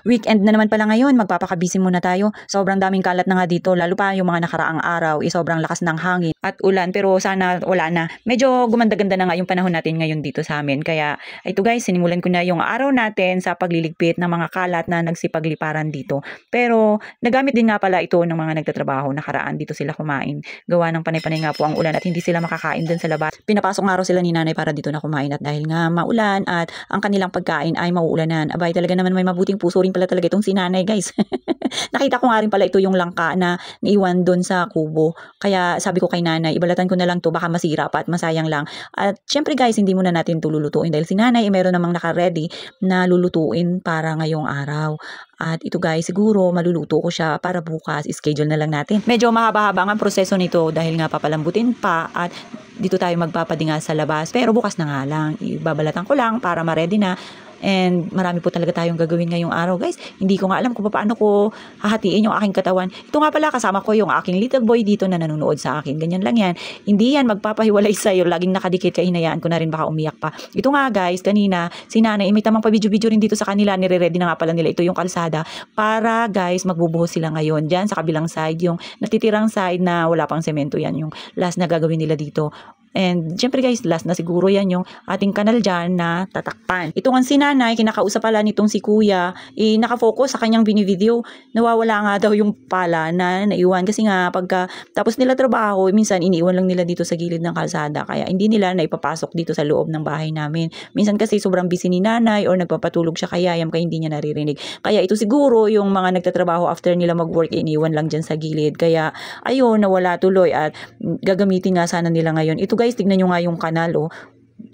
Weekend na naman pala ngayon, magpapakabisi muna tayo. Sobrang daming kalat na nga dito, lalo pa yung mga nakaraang araw, sobrang lakas ng hangin at ulan. Pero sana wala na. Medyo gumanda-ganda na nga yung panahon natin ngayon dito sa amin. Kaya ito guys, sinimulan ko na yung araw natin sa pagliligpit ng mga kalat na nagsipagliparan dito. Pero nagamit din nga pala ito ng mga nagtatrabaho. Nakaraan dito sila kumain. Gawa ng panay-panay nga po ang ulan at hindi sila makakain dun sa labas. Pinapasok nga raw sila ni nanay para dito na kumain at dahil nga maulan at ang kanilang pagkain ay mauulanan. Abay, talaga naman may mabuting puso rin pala talaga itong si nanay guys. Nakita ko nga rin pala ito yung langka na naiwan doon sa kubo. Kaya sabi ko kay nanay, ibalatan ko na lang to, baka masira pa at masayang lang. At syempre guys, hindi muna natin ito lulutuin dahil si nanay meron namang naka-ready na lulutuin para ngayong araw. At ito guys, siguro maluluto ko siya para bukas, schedule na lang natin. Medyo mahaba-haba ang proseso nito dahil nga papalambutin pa at dito tayo magpapadinga sa labas. Pero bukas na nga lang, ibabalatan ko lang para ma-ready na. And marami po talaga tayong gagawin ngayong araw guys. Hindi ko nga alam kung paano ko hahatiin yung aking katawan. Ito nga pala, kasama ko yung aking little boy dito na nanonood sa akin. Ganyan lang yan. Hindi yan magpapahiwalay sa'yo. Laging nakadikit ka, hinayaan ko na rin baka umiyak pa. Ito nga guys, kanina si nanay, may tamang pa-video-video rin dito sa kanila. Nire-ready na nga pala nila ito yung kalsada para guys magbubuhos sila ngayon. Diyan sa kabilang side, yung natitirang side na wala pang semento, yan yung last na gagawin nila dito. And syempre guys, last na siguro yan yung ating kanal dyan na tatakpan. Ito nga si nanay, kinakausap pala nitong si kuya, nakafocus sa kanyang binivideo. Nawawala nga daw yung pala na naiwan. Kasi nga pagka tapos nila trabaho, minsan iniiwan lang nila dito sa gilid ng kalsada. Kaya hindi nila naipapasok dito sa loob ng bahay namin. Minsan kasi sobrang busy ni nanay or nagpapatulog siya kaya kaya hindi niya naririnig. Kaya ito siguro yung mga nagtatrabaho after nila mag-work, iniwan lang dyan sa gilid. Kaya ayun, nawala tuloy at gagamitin nga sana nila ngayon. Ito guys, tignan nyo nga yung kanal, oh,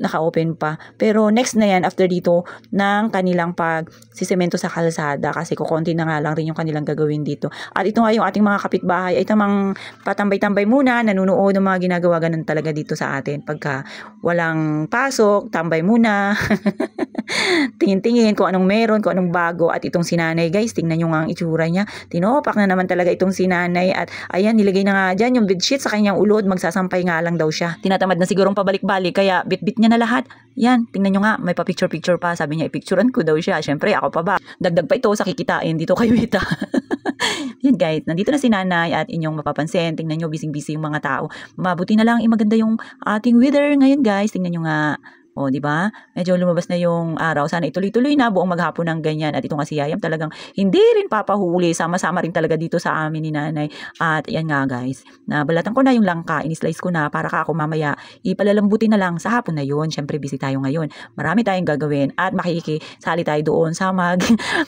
naka-open pa. Pero next na yan after dito ng kanilang pag-sisemento sa kalsada kasi kukonti na nga lang rin yung kanilang gagawin dito. At ito nga yung ating mga kapitbahay ay tamang patambay-tambay muna, nanunood ng mga ginagawa ganun talaga dito sa atin. Pagka walang pasok, tambay muna. Tingin-tingin kung anong meron, kung anong bago. At itong sinanay guys, tingnan nyo nga ang itsura niya. Tinopak na naman talaga itong sinanay. At ayan, nilagay na nga dyan yung bedsheet sa kanyang ulod. Magsasampay nga lang daw siya. Tinatamad na sigurong pabalik-balik kaya bit-bit niya na lahat. Yan, tingnan nyo nga, may pa-picture-picture pa. Sabi niya, ipicturean ko daw siya. Syempre, ako pa ba? Dagdag pa ito sa kikitain. Dito kayo ita. Yan guys, nandito na si nanay at inyong mapapansin. Tingnan nyo, busy-busy yung mga tao. Mabuti na lang, maganda yung ating weather ngayon guys. Tingnan nyo nga. O, di ba? Medyo lumabas na yung araw. Sana ituloy-tuloy na buong maghapon ng ganyan. At ito nga si Yayam talagang hindi rin papahuli. Sama-sama rin talaga dito sa amin ni nanay. At yan nga guys. Nabalatan ko na yung langka. Inislice ko na para ako mamaya ipalalambutin na lang sa hapon na yun. Syempre busy tayo ngayon. Marami tayong gagawin. At makikisali tayo doon sa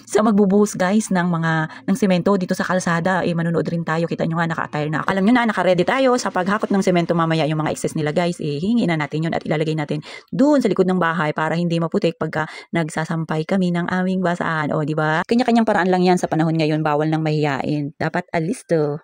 sa magbubuhos guys ng semento dito sa kalsada. Manonood rin tayo. Kita nyo nga naka-attire na ako. Alam nyo na, naka-ready tayo sa paghakot ng semento mamaya. Yung mga excess nila guys. Hingi na natin yun at ilalagay natin doon sa likod ng bahay para hindi maputik pagka nagsasampay kami ng aming basahan. O, di ba? Kanya-kanyang paraan lang yan sa panahon ngayon. Bawal nang mahiyain. Dapat alisto.